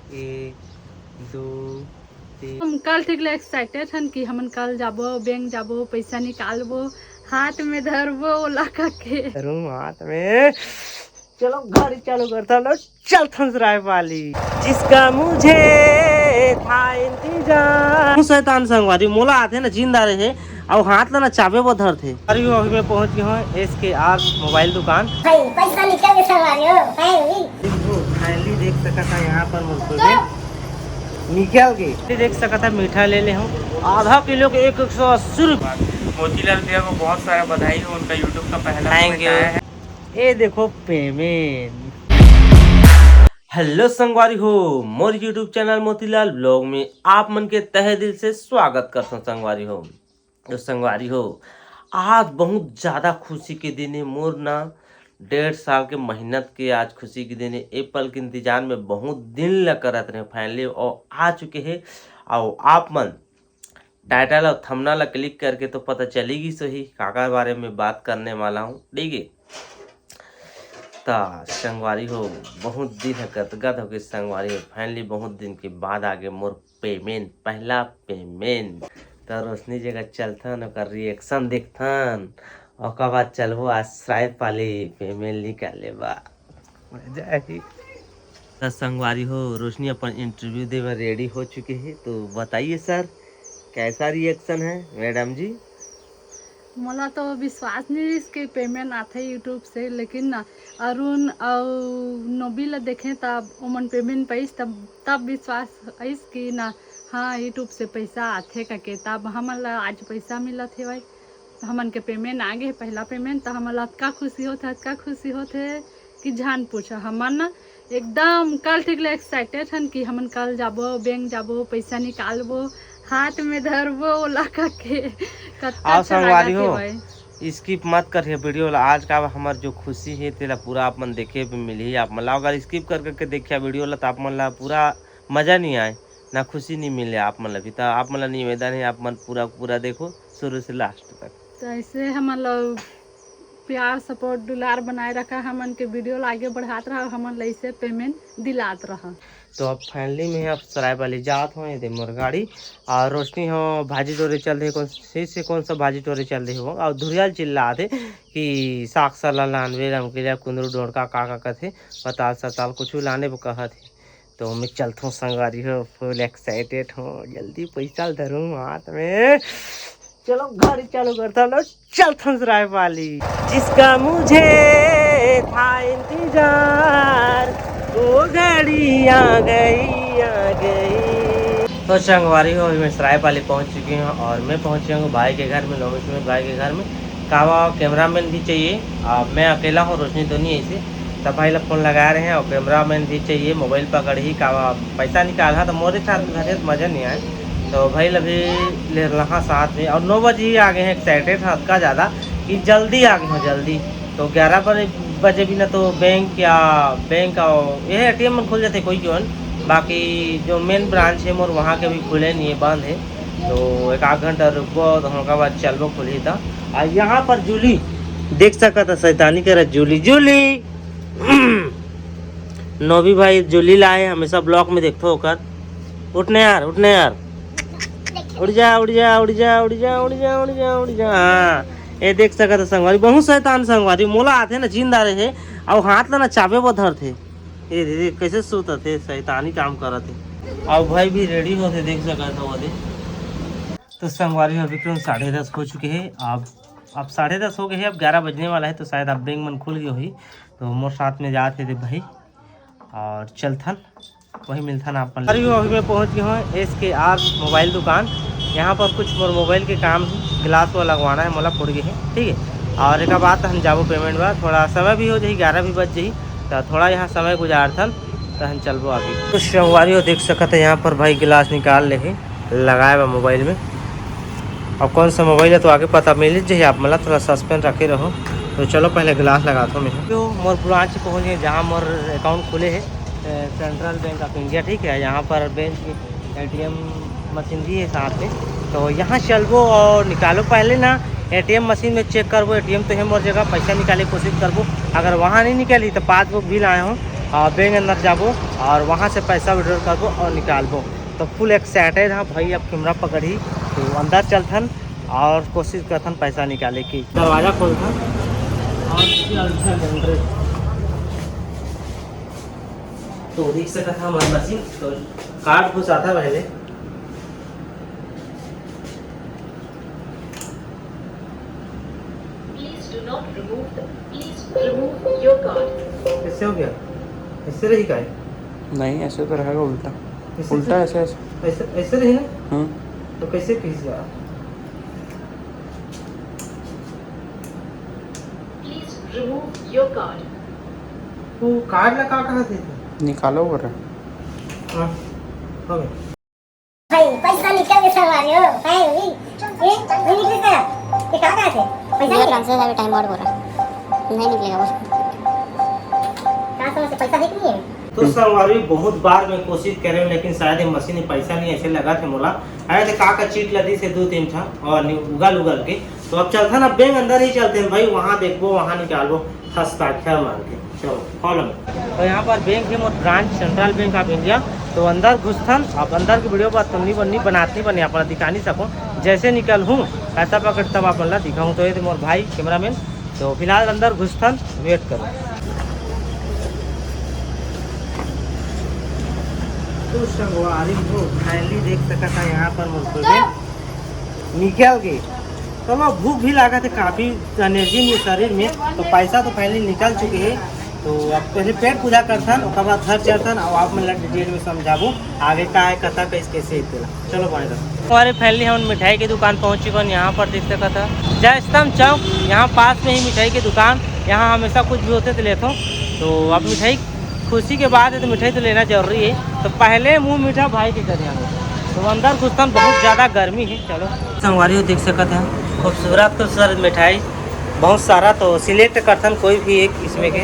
एक दो तीन। हम कल ठीक एक्साइटेड हन कि हम कल जाबो बैंक जाबो पैसा निकालबो हाथ में धरबो ओला के हाथ में। चलो गाड़ी चालू करता लो, चल थंसराय वाली जिसका मुझे था इंतजार। शैतान संगवारी मोला आते ना जिंदा रहे और हाथ ला ना चाबे वो धर थे। अभी मैं पहुंच गया हूँ SKR मोबाइल दुकान। पैसा निकाल के संगवारी हो फाइनली देख सका था यहाँ पर निकल के देख सका था मीठा ले ले हूँ आधा किलो के 180 रुपये। मोतीलाल भैया को बहुत सारा बधाई हो, उनका यूट्यूब का पहला थैंक यू। ये देखो पेमेंट। हेलो संगवारी हो, मोर यूट्यूब चैनल मोतीलाल ब्लॉग में आप मन के तहे दिल से स्वागत करता हूँ। संगवारी हो तो संगवारी हो आज बहुत ज़्यादा खुशी के दिन है मोर ना। 1.5 साल के मेहनत के आज खुशी के दिन है। ए पल के इंतजार में बहुत दिन लग करत रहे फाइनली और आ चुके हैं। और आप मन टाइटल और थंबनेल क्लिक करके तो पता चलेगी सही काका बारे में बात करने वाला हूँ। ठीक है संगवारी हो बहुत दिन है गदगद हो गए संगवारी हो। फाइनली बहुत दिन के बाद आगे मोर पेमेंट पहला पेमेंट तो रोशनी जगह चलथन और रिएक्शन देखथन और का बाद चलबो आश्रय पाले पेमेंट निकाले बा तो संगवारी हो रोशनी अपन इंटरव्यू देने रेडी हो चुके हैं। तो बताइए सर कैसा रिएक्शन है मैडम जी। मला तो विश्वास नहीं कि पेमेंट आते यूट्यूब से, लेकिन ना अरुण और नोबी ला देखें तब ओमन पेमेंट पैस तब विश्वास ऐस कि ना हाँ यूट्यूब से पैसा आते करके तब हमन ला आज पैसा मिला थे भाई हमन के पेमेंट आ गए पहला पेमेंट। तो हमन अतका खुशी होते कि जान पूछा हमन ना एकदम कल ठीक एक्साइटेड हन कि हमन कल जाबो बैंक जाबो पैसा निकालबो हाथ में धरबो ओला के आओ संगवारी हो स्किप मत करिए वीडियो ला। आज का हमार जो खुशी है तेला पूरा आप मन देखे पे मिली। आप मन अगर स्किप कर करके देखिए वीडियो ला तो आप मन ला पूरा मजा नहीं आए ना खुशी नहीं मिले आप मन ला भी। तो आप मन ला निवेदन है आप मन पूरा देखो शुरू से लास्ट तक। तो ऐसे हमन लोग प्यार सपोर्ट दुलार बनाए रखा हमन के वीडियो ला आगे बढ़ात रहा हमन ला इसे पेमेंट दिलात रहा। तो अब फाइनली में आप सराय वाली जात हो ये मोर गाड़ी और रोशनी हो भाजी टोरे चल रही कौन सा भाजी टोरे चल रही हो और धुरियाल चिल्ला थे कि साग सला लानवे रमकेलिया कुंदरू डोड़का का कथे पताल सताल कुछ लाने पर कहा थे। तो मैं चलता हूँ संगवारी हो फुल एक्साइटेड हूँ जल्दी पैसा धरूँ हाथ में। चलो गाड़ी चालू करता लो, चल थंसराय वाली जिसका मुझे था इंतजार वो गाड़ी आ गई। तो संगवारी हो मैं सराय पाली पहुंच चुकी हूँ और मैं पहुंच गया हूँ भाई के घर में लोमेश में भाई के घर में। कावा कैमरामैन भी चाहिए मैं अकेला हूँ रोशनी तो नहीं ऐसे तब भाई लोग फोन लगा रहे हैं और कैमरामैन भी चाहिए। मोबाइल पकड़ ही कावा पैसा निकाला तो मोरे साथ घर मज़ा नहीं आए तो भाई अभी ले रहा साथ में और 9 बजे ही आ गए हैं। एक्साइटेड था का ज़्यादा कि जल्दी आ गए हो जल्दी। तो 11 बजे भी ना तो बैंक और यह ATM में खुल जाते कोई क्यों बाकी जो मेन ब्रांच है मोर वहाँ के भी खुले नहीं है बंद है। तो 1 घंटा रुको तो उनका बाद चलबो खुली था। और यहाँ पर जूली देख सका था शैतानी कर जूली नोबी भाई जूली लाए हमेशा ब्लॉक में देखते होकर। उठने यार उड़ जा। हाँ ये देख सका था संगवारी बहुत शैतान संगवारी मोला आते ना जिंदा रहे और हाथ ला ना चाबे वो धर थे। ये दीदी कैसे सोते थे शैतानी काम कर थे। और भाई भी रेडी होते देख सका था वो। तो संगवारी अभी क्यों 10:30 हो चुके हैं। अब 10:30 हो गए हैं। अब 11 बजने वाला है तो शायद अब बैंक मन खुल गई हुई। तो मोर साथ में जाते थे भाई और चलथन वही मिलता ना अपन। अभी मैं पहुंच गया हूँ SKR मोबाइल दुकान। यहाँ पर कुछ मोबाइल के काम गिलास वो लगवाना है मोला फुट गए है ठीक है। और एक बात हम जाबो पेमेंट बा थोड़ा समय भी हो जाए 11 भी बज जाए तो थोड़ा यहाँ समय गुजारथन तो हम चलबो अभी। तो संगवारी हो देख सकते हैं यहाँ पर भाई गिलास निकाल ले लगाए बा मोबाइल में। और कौन सा मोबाइल है तो आगे पता मिल जाए आप मतलब थोड़ा सस्पेंस रखे रहो। तो चलो पहले गिलास लगाता हूँ मैं। तो मोर ब्रांच पहुँच गए जहाँ मोर अकाउंट खुले है सेंट्रल बैंक ऑफ इंडिया ठीक है। यहाँ पर बैंक ATM मशीन भी है साथ में। तो यहाँ चलबो और निकालो पहले ना ATM मशीन में चेक करबो ATM तो है मोर जगह पैसा निकाले कोशिश करबो। अगर वहाँ नहीं निकली तो पासबुक भी लाए हूँ बैंक अंदर जाबो और वहाँ से पैसा विड्रॉल करबो और निकालबो। तो फुल एक्साइटेड हाँ भाई, अब कैमरा पकड़ी तो अंदर चलथन और कोशिश करथन पैसा निकाले की। दरवाजा खोलथन और तो देख सकता था हमारे मशीन तो कार्ड घुसा था पहले। कैसे हो गया? ऐसे रही का है? नहीं ऐसे तो रहेगा उल्टा, ऐसे उल्टा ऐसे ऐसे। ऐसे ऐसे रही ना, तो कैसे खींच जा? तो कार्ड लगा कहाँ थे? निकालो बोल रहे। हाँ हो गया। भाई पैसा निकल के सब आ रहे हो भाई ये नहीं निकलता ये कहाँ थे पैसा ट्रांसफर का टाइम और हो रहा नहीं निकलेगा बस कहाँ से पैसा दिख नहीं है। तो संगवारी बहुत बार मैं कोशिश कर रहे हूँ लेकिन शायद ये मशीन में पैसा नहीं ऐसे लगा थे मोला आए थे का चीट लदी से 2-3 था और उगल उगल के। तो अब चलता ना बैंक अंदर ही चलते हैं भाई, वहाँ देखबो वहाँ निकालबो हस्ताक्षर मार के। चलो फॉलो में। तो यहाँ पर बैंक है more branch central bank of India. तो अंदर घुसथन अब अंदर की वीडियो बात तुमनी बननी बनाती बनी अपना दिखा नहीं सकूँ, जैसे निकल हूँ ऐसा पकड़ तब आप दिखाऊँ। तो ये मोर भाई कैमरामैन। तो फिलहाल अंदर घुसथन वेट करो। तो संगवारी हो फाइनली देख सका था यहाँ पर मुझे निकल गई। तो मैं भूख भी लगा था काफ़ी एनर्जी में शरीर में, तो पैसा तो पहले निकल चुके हैं। तो अब पहले पेट पूजा करथन और बाद घर चलथन और आप मैं डिटेल में समझाबू आगे का है कथा कैसे इतना। चलो बने हमारे फैमिली हम मिठाई की दुकान पहुँच चुके हैं। यहाँ पर देख सका था जय स्तंभ चौक, यहाँ पास में ही मिठाई की दुकान। यहाँ हमेशा कुछ भी होते तो लेता हूँ। तो अब मिठाई खुशी के बाद है तो मिठाई तो लेना जरूरी है। तो पहले मुँह मीठा भाई के कर तो अंदर घुसतन बहुत ज़्यादा गर्मी है। चलो संगवारी देख सकते हैं खूबसूरत मिठाई बहुत सारा। तो सिलेक्ट करथन कोई भी एक इसमें के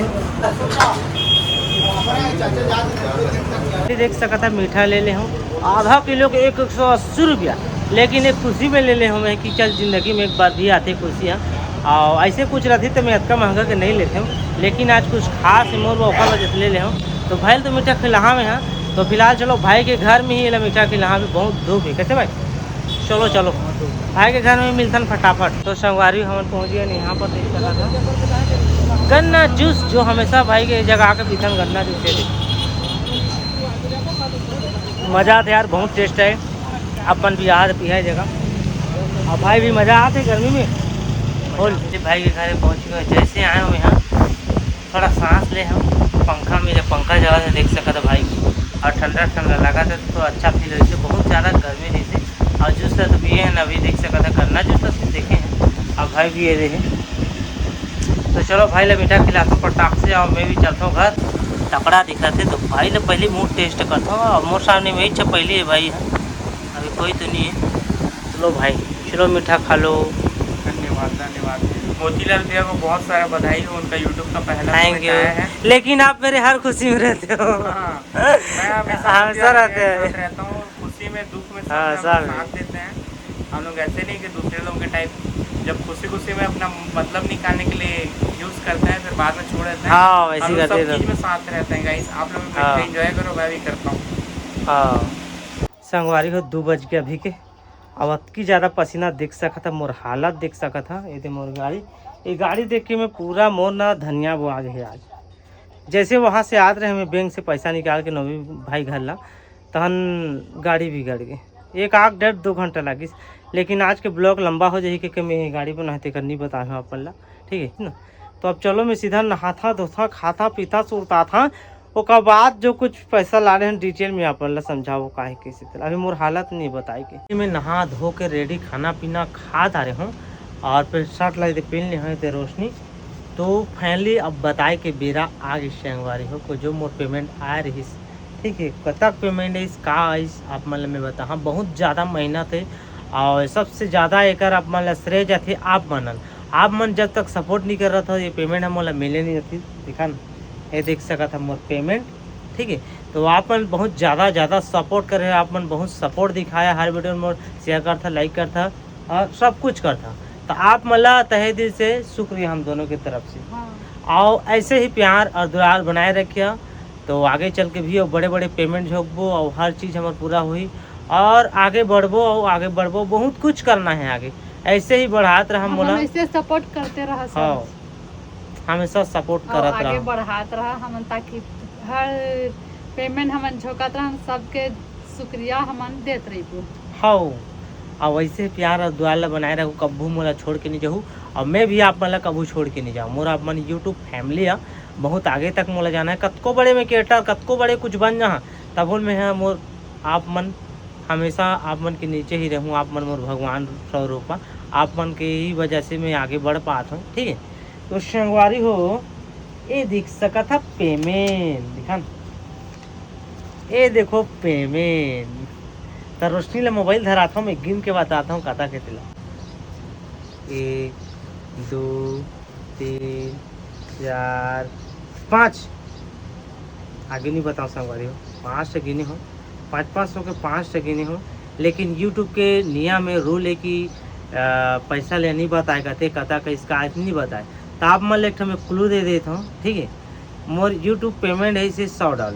देख सकता मीठा ले ले हूँ आधा किलो के 180 रुपया। लेकिन एक खुशी में ले ले हूँ मैं कि चल ज़िंदगी में एक बार भी आते खुशियाँ। और ऐसे कुछ रहती तो मैं इतना महंगा के नहीं लेते हूँ, लेकिन आज कुछ खास मोर मौका वजह से ले ले हूँ। तो भाई तो मीठा खिलाहा में है। तो फिलहाल चलो भाई के घर में ही मीठा खिलाहा में बहुत धूप है। कैसे भाई चलो चलो भाई के घर में मिलता फटाफट। तो संगवारी हम पहुँच गए यहाँ पर देख सका था गन्ना जूस जो हमेशा भाई के जगह आके पीथन गन्ना जूस है। मज़ा आता यार, बहुत टेस्ट है। अपन भी याद पिया है जगह और भाई भी मज़ा आते गर्मी में। और भाई के घर पहुँच गए। जैसे आए हम यहाँ थोड़ा सांस ले हम पंखा में, जब पंखा जगह से देख सका था भाई और ठंडा ठंडा लगा था तो अच्छा फील रही थी। बहुत ज़्यादा गर्मी नहीं थी। और जूस तो पिए हैं अभी देख सका था गन्ना जूस तो देखे हैं। अब भाई भी ये रहे। तो चलो भाई ले मीठा खिलाता हूँ पटाख से और मैं भी चलता हूँ घर। तकड़ा दिखाते तो भाई ले पहले मुँह टेस्ट करता हूँ और मोर सामने में इच्छा पहले है भाई, अभी कोई तो नहीं है। चलो भाई चलो मीठा खा लो। धन्यवाद धन्यवाद। मोतीलाल भैया को बहुत सारा बधाई हो, उनका यूट्यूब का पहला थैंक यू। है। लेकिन आप मेरे हर खुशी में रहते हो। हाँ, मैं हमेशा रहते हैं रहता हूँ, खुशी में दुख में हाँ, सब सब साथ देते हैं। हम लोग ऐसे नहीं कि दूसरे लोगों के टाइप जब खुशी में अपना मतलब निकालने के लिए यूज करते हैं फिर बाद में छोड़ देते हैं। हाँ वैसे हम लोग करते सब चीज में साथ रहते हैं गाइस। आप लोग हाँ। एंजॉय करो, मैं भी करता हूँ। हाँ संगवारी हो 2 बज के अभी के। अब अतकी ज़्यादा पसीना देख सका था, मोर हालत देख सका था। ये मोर गाड़ी, ये गाड़ी देख के मैं पूरा मोर ना धनिया वो आ गए। आज जैसे वहाँ से आते रहे हमें बैंक से पैसा निकाल के नवी भाई घर ला तहन गाड़ी बिगड़ गई। 1-1.5-2 घंटा लगी। लेकिन आज के ब्लॉग लंबा हो जाए कि मैं गाड़ी पर नहाते करनी बताए हूँ अपन ला, ठीक है ना। तो अब चलो मैं सीधा नहाता धोता खाता पीता सुरता था। उसका बाद जो कुछ पैसा ला रहे हैं डिटेल में अपन ला समझाओ का है कैसे तरह। अभी मोर हालत नहीं बताई के मैं नहा धो के रेडी खाना पीना खा जा रहे हूँ और फिर शर्ट लाई पहन ले हैं रोशनी। तो फाइनली अब बताए के बेरा आ गई संगवारी हो को जो मोर पेमेंट आ रही, ठीक है। कतक पेमेंट है इसका आप मतलब मैं बता। हाँ बहुत ज़्यादा मेहनत है और सबसे ज़्यादा एक आप मतलब श्रेय जाते आप मनल। आप मन जब तक सपोर्ट नहीं कर रहा था ये पेमेंट हम मतलब मिले नहीं जाती। दिखा ना ये देख सका था मोर पेमेंट, ठीक है। तो आप मन बहुत ज़्यादा सपोर्ट कर रहे हैं। आप मन बहुत सपोर्ट दिखाया, हर वीडियो में शेयर करता लाइक करता और सब कुछ करता। तो आप मतलब तहे दिल से शुक्रिया हम दोनों की तरफ से। और ऐसे ही प्यार और दुलार बनाए रखिए। तो आगे चल के भी बड़े बड़े पेमेंट झोंकबो और हर चीज़ हमार पूरा हुई और आगे बढ़बो और आगे बढ़बो, बहुत कुछ करना है आगे। ऐसे ही बढ़ात रहा हम मोला। ऐसे सपोर्ट करते रहा सब। हाँ, हमेशा सपोर्ट और करत आगे रहा। बढ़ात रहा हम, ताकि हर पेमेंट हमन झोंकत रहा, हम सबके शुक्रिया हमन देत रही। हाँ, और वैसे प्यार और दुआला बनाए रखो, कब्बू मोला छोड़ के नहीं जाऊँ और मैं भी आप मला कबू छोड़ के नहीं जाऊँ। मोरा मन यूट्यूब फैमिली है, बहुत आगे तक मोला जाना है। कतको बड़े में क्रिएटर, कतको बड़े कुछ बन जा, तब मैं है मोर आप मन हमेशा आप मन के नीचे ही रहूँ। आप मन मोर भगवान स्वरूप, आप मन के ही वजह से मैं आगे बढ़ पाता हूँ। ठीक है, तो संगवारी हो, ये दिख सका था पेमेंट, दिखा ये देखो पेमेंट। तो रोशनी ला मोबाइल धराता हूँ, मैं गिन के बताता हूँ कता के तिला। 1 2 3 4 5, आगे नहीं बताऊँ संगवारी हो, 5 से गिनी हो, 500 के 5 से गिनी हो। लेकिन यूट्यूब के नियम में रूल है कि पैसा ले नहीं बताएगा, ते कता का इसका आज नहीं बताए। तो आप मैं एक मैं क्लू दे देता हूँ। ठीक है, मोर यूट्यूब पेमेंट है इसे $100।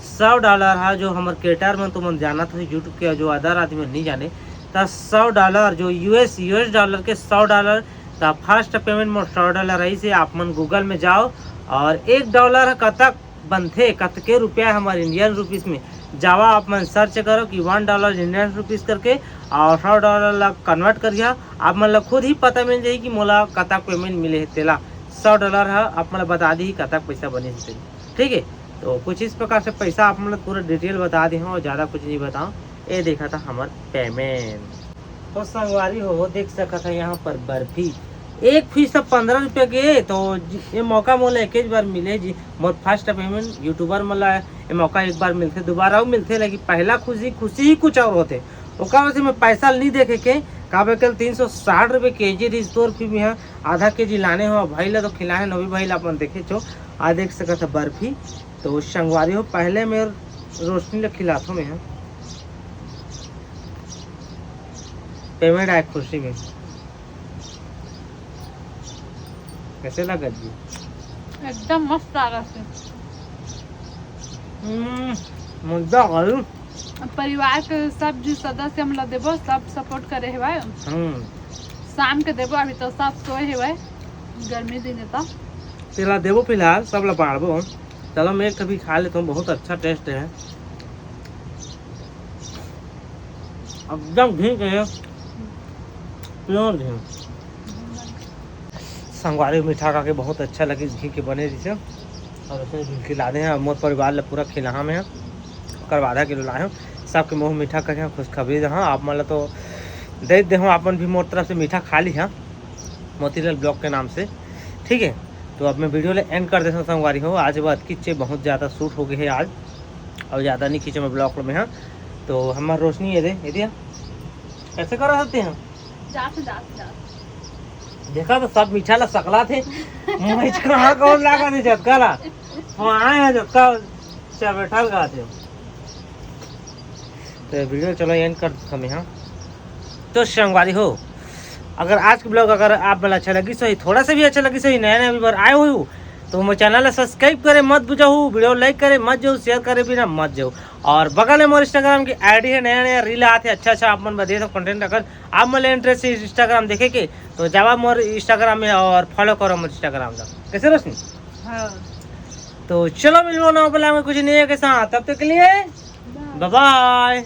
$100 है जो हमारे क्रिएटर में तो मन जाना था, यूट्यूब के जो अदर आदमी नहीं जाने। तो $100 जो यूएस डॉलर के $100, तो फर्स्ट पेमेंट मोर $100 रही से। आप मन गूगल में जाओ और $1 कतक बनते, कतके रुपया हमारे इंडियन रुपीज़ में जावा, आप मन सर्च करो कि $1 इंडियन रुपीज़ करके और $100 ला कन्वर्ट करिए। आप मन ला खुद ही पता मिल जाए कि मोला कतक पेमेंट मिले है। तेला $100 है, आप मन बता दी कतक पैसा बने है। ठीक है, तो कुछ इस प्रकार से पैसा आप मतलब पूरा डिटेल बता दी हूँ और ज़्यादा कुछ नहीं बताऊँ। ये देखा था हमारा पेमेंट। तो संगवारी हो, देख सका था यहाँ पर बर्फी, एक फीस सब 15 रुपये के। तो ये मौका मोला एक बार मिले जी, मोर फर्स्ट पेमेंट यूट्यूबर मोला ये मौका एक बार मिलते, दोबारा मिलते, लेकिन पहला खुशी ही कुछ और होते। ओका वजह से मैं पैसा नहीं देखे के काबे कल 360 रुपये के जी स्टोर फी भी है, आधा के जी लाने हो भाई ला तो खिलाए नवी भाई ला अपन देखे छो। आ देख सका था बर्फी। तो संगवारी हो, पहले मैं रोशनी ला खिलाता हूँ मैं पेमेंट आए खुशी में। कैसे लगा जी? एकदम मस्त आ रहा है। मुद्दा करूँ परिवार के सब जो सदस्य हम लोग देबो, सब सपोर्ट करे है। शाम के देबो, अभी तो सब सोए है, गर्मी दिन है तो तेला देवो फिलहाल, सब ला बाढ़बो। चलो मैं कभी खा लेता हूँ, बहुत अच्छा टेस्ट है, एकदम ठीक है, प्योर घी। संगवारी मीठा खा के बहुत अच्छा लगे, घी के बने जिसे और उसमें घी खिला दे हैं। मोर परिवार ला पूरा खिला में है, कर आधा किलो लाए हूँ, सबके मुँह मीठा करें, खुशखबरी हाँ आप मतलब तो दे दे हूँ। अपन भी मोर तरफ से मीठा खा ली है मोतीलाल ब्लॉग के नाम से। ठीक है, तो अब मैं वीडियो ले एंड कर देता हूँ संगवारी हो। आज बात खींचे बहुत ज़्यादा शूट हो गए है आज, और ज़्यादा नहीं खींचे मैं ब्लॉग में। हाँ, तो हमारा रोशनी ये दे कैसे करा सकते हैं, देखा तो सब मीठा ला सकला थे कहाँ कौन लगा थे झटका ला आए हैं झटका से बैठा लगा थे। तो वीडियो चलो एंड कर हमें। हाँ, तो संगवारी हो, अगर आज के ब्लॉग अगर आप मला अच्छा लगी सही, थोड़ा सा भी अच्छा लगी सही, नया नया बार आए हो तो मेरे चैनल को सब्सक्राइब करे मत बुझाऊ, वीडियो लाइक करे मत जाओ, शेयर करे भी ना मत जाओ। और बगल में मोर इंस्टाग्राम की आईडी है, नया नया रील आते अच्छा आप मन बता कंटेंट। अगर आप मतलब इंटरेस्ट है इंस्टाग्राम देखे के तो जावा मोर इंस्टाग्राम में और फॉलो करो मोर इंस्टाग्राम का। कैसे रोशनी? हाँ। तो चलो मिलो ना बोला कुछ नहीं है के साथ, तब तक के लिए बाय बाय।